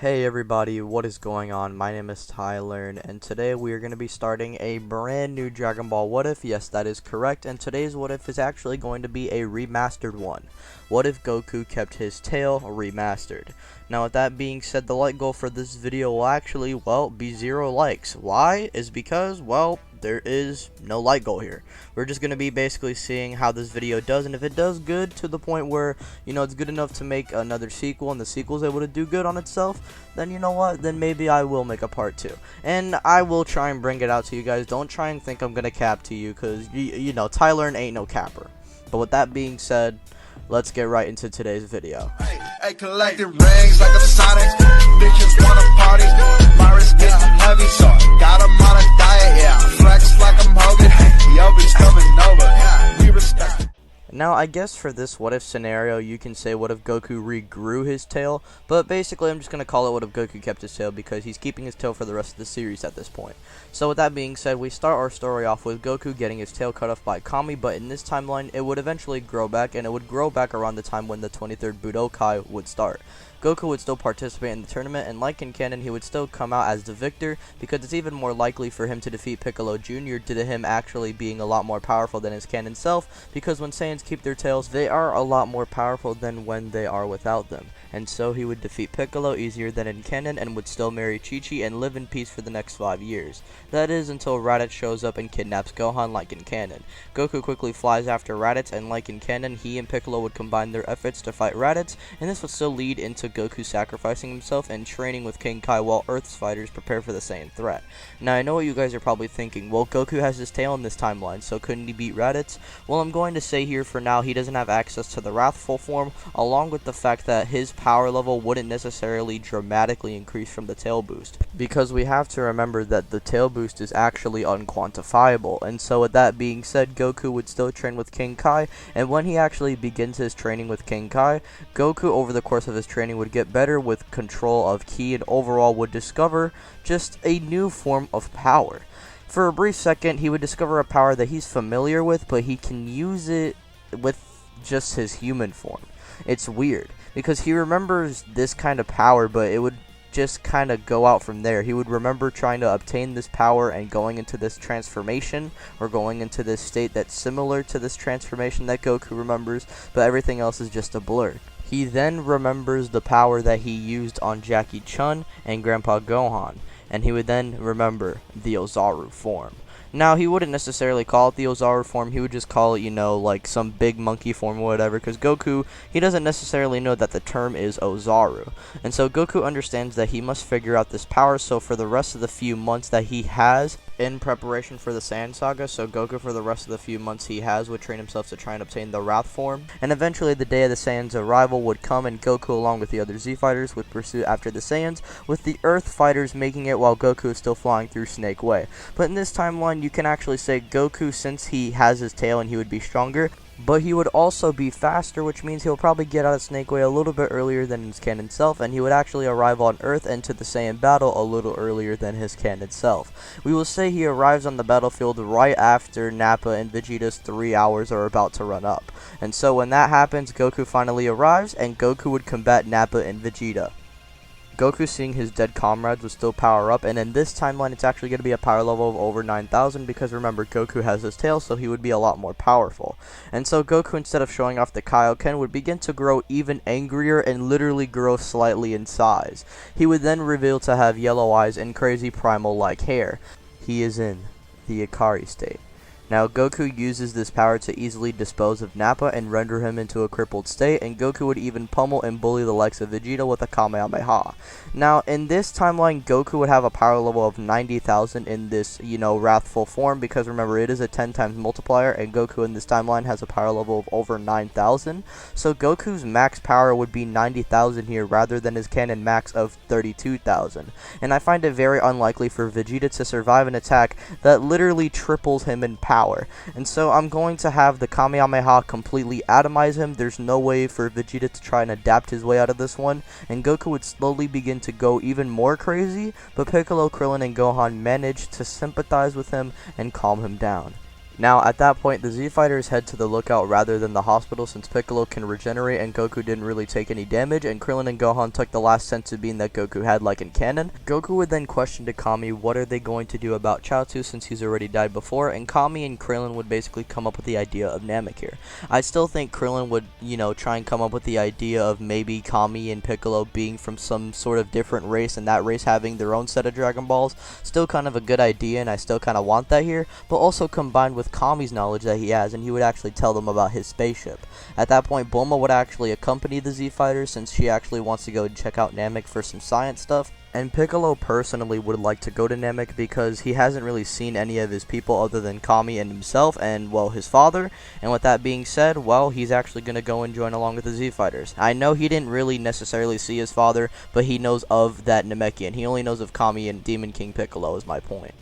Hey everybody, what is going on? My name is Tyler, and today we are going to be starting a brand new Dragon Ball What If. Yes, that is correct, and today's What If is actually going to be a remastered one. What if Goku kept his tail remastered? Now with that being said, the like goal for this video will actually, be 0 likes. Why? Is because, there is no like goal here. We're just going to be basically seeing how this video does, and if it does good to the point where, it's good enough to make another sequel, and the sequel's able to do good on itself, then you know what, then maybe I will make a part 2. And I will try and bring it out to you guys. Don't try and think I'm going to cap to you, because, Tyler ain't no capper. But with that being said, let's get right into today's video. Hey, collecting rings like a Sonic. Bitches wanna party. My wrist getting heavy, so got 'em on a diet, yeah. Flex like I'm Hogan. Yo, bitch coming over. Yeah, we respect. Now, I guess for this what if scenario, you can say what if Goku regrew his tail, but basically I'm just going to call it what if Goku kept his tail, because he's keeping his tail for the rest of the series at this point. So with that being said, we start our story off with Goku getting his tail cut off by Kami, but in this timeline, it would eventually grow back, and it would grow back around the time when the 23rd Budokai would start. Goku would still participate in the tournament, and like in canon, he would still come out as the victor, because it's even more likely for him to defeat Piccolo Jr. due to him actually being a lot more powerful than his canon self, because when Saiyans keep their tails, they are a lot more powerful than when they are without them. And so he would defeat Piccolo easier than in canon, and would still marry Chi-Chi and live in peace for the next 5 years. That is until Raditz shows up and kidnaps Gohan like in canon. Goku quickly flies after Raditz, and like in canon, he and Piccolo would combine their efforts to fight Raditz, and this would still lead into Goku sacrificing himself and training with King Kai while Earth's fighters prepare for the Saiyan threat. Now I know what you guys are probably thinking, well, Goku has his tail in this timeline, so couldn't he beat Raditz? Well, I'm going to say here for now he doesn't have access to the Wrathful form, along with the fact that his power level wouldn't necessarily dramatically increase from the tail boost, because we have to remember that the tail boost is actually unquantifiable. And so with that being said, Goku would still train with King Kai, and when he actually begins his training with King Kai, Goku over the course of his training would get better with control of ki, and overall would discover just a new form of power. For a brief second, he would discover a power that he's familiar with, but he can use it with just his human form. It's weird, because he remembers this kind of power, but it would just kind of go out from there. He would remember trying to obtain this power and going into this transformation, or going into this state that's similar to this transformation that Goku remembers, but everything else is just a blur. He then remembers the power that he used on Jackie Chun and Grandpa Gohan, and he would then remember the Ozaru form. Now, he wouldn't necessarily call it the Ozaru form, he would just call it, like some big monkey form or whatever, because Goku, he doesn't necessarily know that the term is Ozaru. And so Goku understands that he must figure out this power, so for the rest of the few months that he has in preparation for the Saiyan Saga, so Goku for the rest of the few months he has would train himself to try and obtain the Wrath form, and eventually the day of the Saiyans' arrival would come, and Goku along with the other Z fighters would pursue after the Saiyans, with the Earth fighters making it while Goku is still flying through Snake Way. But in this timeline, you can actually say Goku, since he has his tail and he would be stronger, but he would also be faster, which means he'll probably get out of Snake Way a little bit earlier than his canon self, and he would actually arrive on Earth and to the Saiyan battle a little earlier than his canon self. We will say he arrives on the battlefield right after Nappa and Vegeta's 3 hours are about to run up. And so when that happens, Goku finally arrives, and Goku would combat Nappa and Vegeta. Goku, seeing his dead comrades, would still power up, and in this timeline it's actually going to be a power level of over 9,000, because remember, Goku has his tail, so he would be a lot more powerful. And so Goku, instead of showing off the Kaioken, would begin to grow even angrier and literally grow slightly in size. He would then reveal to have yellow eyes and crazy primal-like hair. He is in the Ikari state. Now, Goku uses this power to easily dispose of Nappa and render him into a crippled state, and Goku would even pummel and bully the likes of Vegeta with a Kamehameha. Now, in this timeline, Goku would have a power level of 90,000 in this, wrathful form, because remember, it is a 10 times multiplier, and Goku in this timeline has a power level of over 9,000. So Goku's max power would be 90,000 here, rather than his canon max of 32,000. And I find it very unlikely for Vegeta to survive an attack that literally triples him in power. And so I'm going to have the Kamehameha completely atomize him. There's no way for Vegeta to try and adapt his way out of this one, and Goku would slowly begin to go even more crazy, but Piccolo, Krillin, and Gohan managed to sympathize with him and calm him down. Now, at that point, the Z-Fighters head to the lookout rather than the hospital since Piccolo can regenerate and Goku didn't really take any damage, and Krillin and Gohan took the last senzu bean that Goku had like in canon. Goku would then question to Kami what are they going to do about Chaozu since he's already died before, and Kami and Krillin would basically come up with the idea of Namek here. I still think Krillin would, try and come up with the idea of maybe Kami and Piccolo being from some sort of different race and that race having their own set of Dragon Balls. Still kind of a good idea, and I still kind of want that here, but also combined with Kami's knowledge that he has, and he would actually tell them about his spaceship. At that point, Bulma would actually accompany the Z-Fighters since she actually wants to go and check out Namek for some science stuff. And Piccolo personally would like to go to Namek because he hasn't really seen any of his people other than Kami and himself and, well, his father. And with that being said, well, he's actually going to go and join along with the Z-Fighters. I know he didn't really necessarily see his father, but he knows of that Namekian. He only knows of Kami and Demon King Piccolo is my point.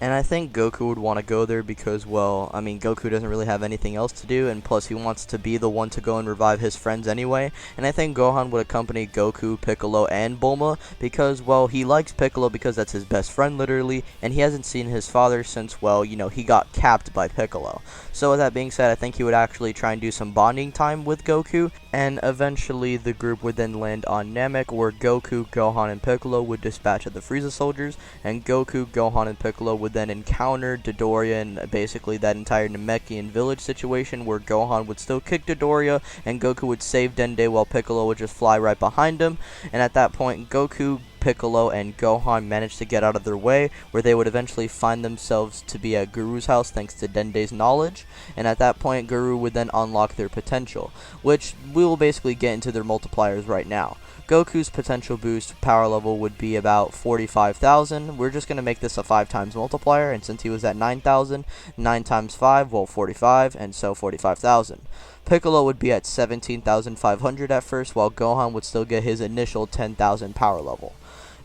And I think Goku would want to go there because, well, I mean, Goku doesn't really have anything else to do, and plus he wants to be the one to go and revive his friends anyway. And I think Gohan would accompany Goku, Piccolo, and Bulma because, well, he likes Piccolo because that's his best friend, literally, and he hasn't seen his father since, well, he got capped by Piccolo. So with that being said, I think he would actually try and do some bonding time with Goku, and eventually the group would then land on Namek, where Goku, Gohan, and Piccolo would dispatch of the Frieza soldiers, and Goku, Gohan, and Piccolo would then encounter Dodoria and basically that entire Namekian village situation where Gohan would still kick Dodoria and Goku would save Dende while Piccolo would just fly right behind him. And at that point, Goku, Piccolo, and Gohan managed to get out of their way, where they would eventually find themselves to be at Guru's house thanks to Dende's knowledge. And at that point, Guru would then unlock their potential, which we will basically get into their multipliers right now. Goku's potential boost power level would be about 45,000. We're just going to make this a 5 times multiplier, and since he was at 9,000, 9 times 5, well, 45, and so 45,000. Piccolo would be at 17,500 at first, while Gohan would still get his initial 10,000 power level.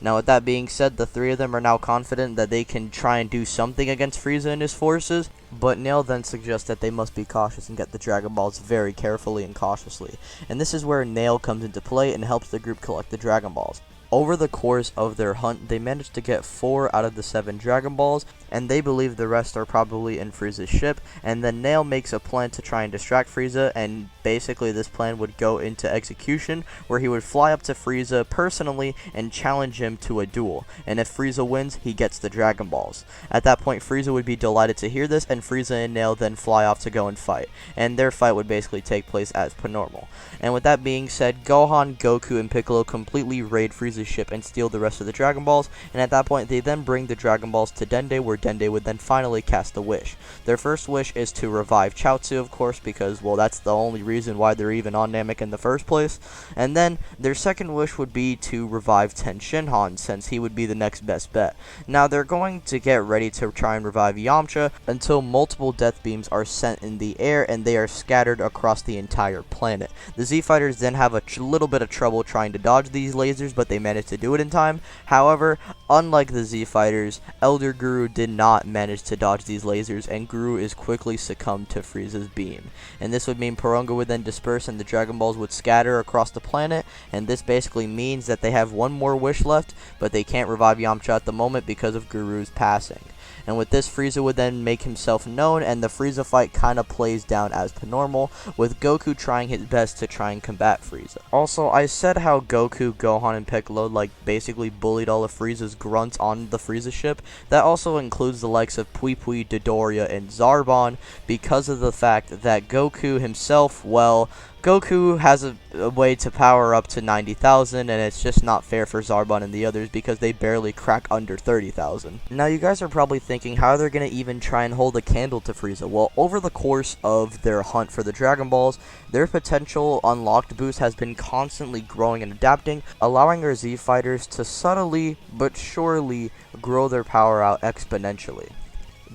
Now, with that being said, the three of them are now confident that they can try and do something against Frieza and his forces, but Nail then suggests that they must be cautious and get the Dragon Balls very carefully and cautiously. And this is where Nail comes into play and helps the group collect the Dragon Balls. Over the course of their hunt, they managed to get 4 out of the 7 Dragon Balls, and they believe the rest are probably in Frieza's ship, and then Nail makes a plan to try and distract Frieza, and basically this plan would go into execution, where he would fly up to Frieza personally and challenge him to a duel, and if Frieza wins, he gets the Dragon Balls. At that point, Frieza would be delighted to hear this, and Frieza and Nail then fly off to go and fight, and their fight would basically take place as per normal. And with that being said, Gohan, Goku, and Piccolo completely raid Frieza's ship and steal the rest of the Dragon Balls, and at that point they then bring the Dragon Balls to Dende, where Dende would then finally cast a wish. Their first wish is to revive Chaozu, of course, because, well, that's the only reason why they're even on Namek in the first place. And then their second wish would be to revive Ten Shinhan, since he would be the next best bet. Now they're going to get ready to try and revive Yamcha until multiple death beams are sent in the air and they are scattered across the entire planet. The Z-Fighters then have a little bit of trouble trying to dodge these lasers, but they manage to do it in time. However, unlike the Z-Fighters, Elder Guru did not manage to dodge these lasers, and Guru is quickly succumbed to Frieza's beam. And this would mean Porunga would then disperse and the Dragon Balls would scatter across the planet, and this basically means that they have one more wish left, but they can't revive Yamcha at the moment because of Guru's passing. And with this, Frieza would then make himself known, and the Frieza fight kind of plays down as per normal, with Goku trying his best to try and combat Frieza. Also, I said how Goku, Gohan, and Piccolo basically bullied all of Frieza's grunts on the Frieza ship. That also includes the likes of Pui Pui, Dodoria, and Zarbon, because of the fact that Goku himself, well, Goku has a way to power up to 90,000, and it's just not fair for Zarbon and the others because they barely crack under 30,000. Now you guys are probably thinking how they're going to even try and hold a candle to Frieza. Well, over the course of their hunt for the Dragon Balls, their potential unlocked boost has been constantly growing and adapting, allowing our Z fighters to subtly but surely grow their power out exponentially.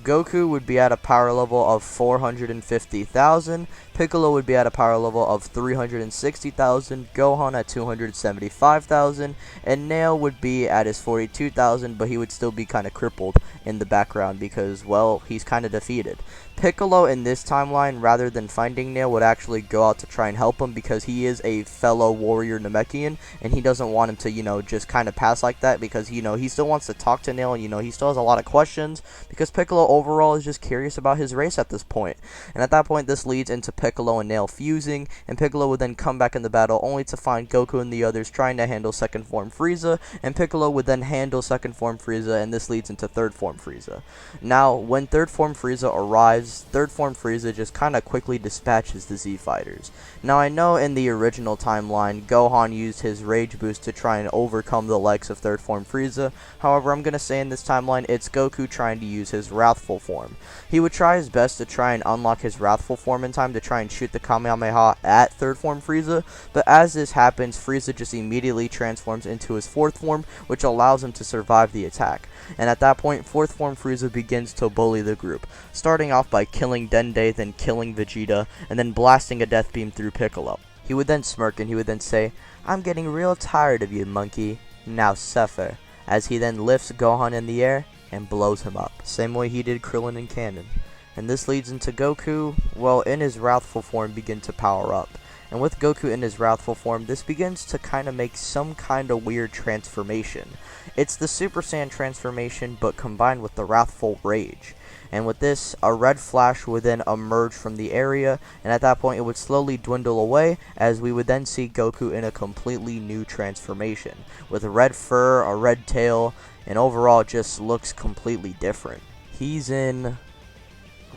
Goku would be at a power level of 450,000, Piccolo would be at a power level of 360,000, Gohan at 275,000, and Nail would be at his 42,000, but he would still be kind of crippled in the background because, well, he's kind of defeated. Piccolo in this timeline, rather than finding Nail, would actually go out to try and help him because he is a fellow warrior Namekian, and he doesn't want him to, just kind of pass like that because, he still wants to talk to Nail, and, he still has a lot of questions because Piccolo overall is just curious about his race at this point. And at that point, this leads into Piccolo and Nail fusing, and Piccolo would then come back in the battle only to find Goku and the others trying to handle second form Frieza, and Piccolo would then handle second form Frieza, and this leads into third form Frieza. Now, when third form Frieza arrives, third form Frieza just kind of quickly dispatches the Z Fighters. Now, I know in the original timeline, Gohan used his Rage Boost to try and overcome the likes of third form Frieza. However, I'm going to say in this timeline, it's Goku trying to use his Wrathful form. He would try his best to try and unlock his Wrathful form in time to try and shoot the Kamehameha at third form Frieza, but as this happens, Frieza just immediately transforms into his fourth form, which allows him to survive the attack. And at that point, fourth form Frieza begins to bully the group, starting off by killing Dende, then killing Vegeta, and then blasting a death beam through Piccolo. He would then smirk and he would then say, "I'm getting real tired of you, monkey. Now suffer," as he then lifts Gohan in the air and blows him up, same way he did Krillin in canon. And this leads into Goku, well, in his Wrathful form, begin to power up. And with Goku in his Wrathful form, this begins to kind of make some kind of weird transformation. It's the Super Saiyan transformation, but combined with the Wrathful Rage. And with this, a red flash would then emerge from the area, and at that point it would slowly dwindle away, as we would then see Goku in a completely new transformation, with a red fur, a red tail, and overall it just looks completely different. He's in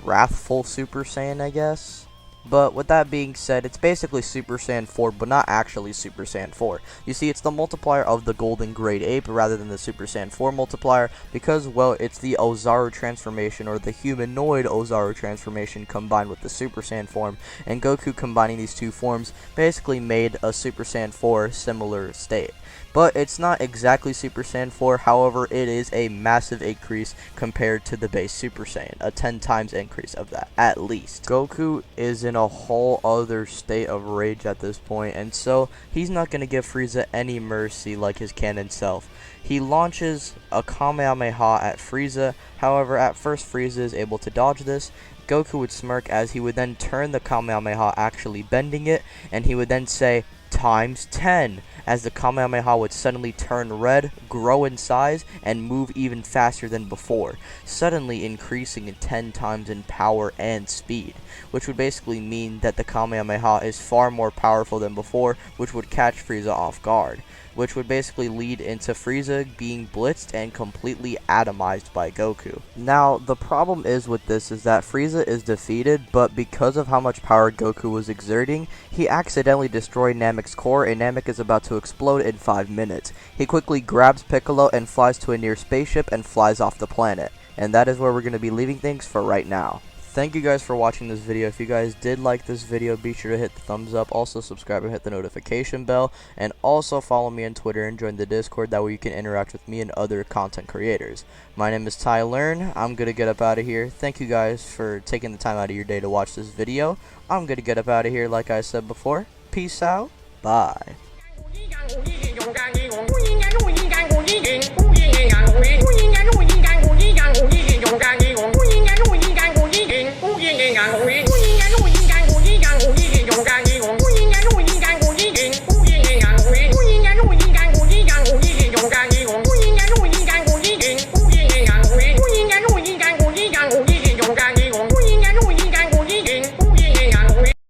Wrathful Super Saiyan, I guess? But with that being said, it's basically Super Saiyan 4, but not actually Super Saiyan 4. You see, it's the multiplier of the Golden Great Ape rather than the Super Saiyan 4 multiplier because, well, it's the Ozaru transformation, or the humanoid Ozaru transformation, combined with the Super Saiyan form, and Goku combining these two forms basically made a Super Saiyan 4 similar state. But it's not exactly Super Saiyan 4, however, it is a massive increase compared to the base Super Saiyan, a 10 times increase of that, at least. Goku is in a whole other state of rage at this point, and so he's not going to give Frieza any mercy like his canon self. He launches a Kamehameha at Frieza, however, at first Frieza is able to dodge this. Goku would smirk as he would then turn the Kamehameha, actually bending it, and he would then say, "times 10, as the Kamehameha would suddenly turn red, grow in size, and move even faster than before, suddenly increasing 10 times in power and speed, which would basically mean that the Kamehameha is far more powerful than before, which would catch Frieza off guard, which would basically lead into Frieza being blitzed and completely atomized by Goku. Now, the problem is with this is that Frieza is defeated, but because of how much power Goku was exerting, he accidentally destroyed Namek's core, and Namek is about to explode in 5 minutes. He quickly grabs Piccolo and flies to a near spaceship and flies off the planet. And that is where we're going to be leaving things for right now. Thank you guys for watching this video. If you guys did like this video, be sure to hit the thumbs up, also subscribe and hit the notification bell, and also follow me on Twitter and join the Discord, that way you can interact with me and other content creators. My name is Ty Learn. I'm gonna get up out of here. Thank you guys for taking the time out of your day to watch this video. I'm gonna get up out of here like I said before. Peace out. Bye.